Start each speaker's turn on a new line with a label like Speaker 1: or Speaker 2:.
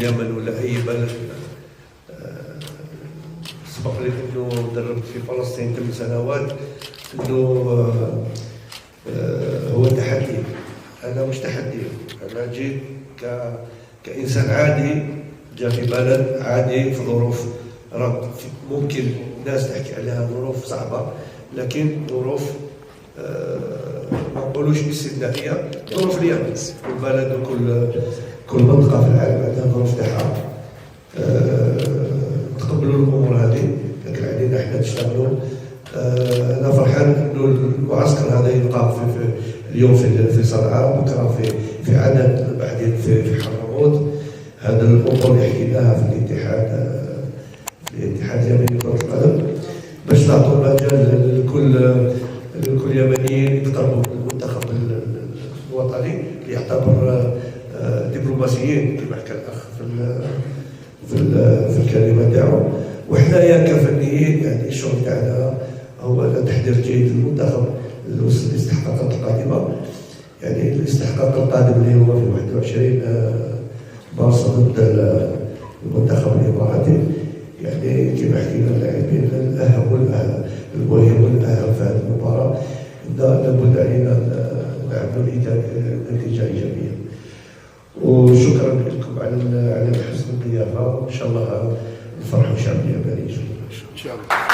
Speaker 1: اليمن ولا اي بلد. سبق لي انه دربت في فلسطين 8 سنوات، انه هو تحدي. انا مش تحدي، انا جيت كانسان عادي جاء في بلد عادي في ظروف ممكن الناس تحكي عليها ظروف صعبه، لكن ظروف ما نقولوش استثنائيه، ظروف اليمن. كل بلد وكل منطقه في العالم عندها ظروف تاعها. تقبلوا الامور هذه، لكن علينا احنا نشتغلوا. انا فرحان انه المعسكر هذا يقام في اليوم في صنعاء، بكره في عدن، بعدين في حضرموت. هذا الامور اللي حكيناها في الاتحاد اليمني لكرة القدم، باش نعطوا مجال لكل يمنيين يتقربوا من المنتخب الوطني، اللي يعتبر دبلوماسيين كما حكى الاخ في الكلمه تاعو. وحنايا كفنيين يعني الشغل تاعنا هو تحضير جيد للمنتخب الاستحقاقات القادمه. يعني الاستحقاق القادم اللي هو في 21 مارس ضد المنتخب الاماراتي، يعني كما حكينا اللاعبين الاهم المهم والاهم في هذه المباراه، لابد علينا نعملوا نتيجه ايجابيه. وشكرا لكم على حسن الضيافه، وان شاء الله نفرحوا الشعب الياباني ان شاء الله.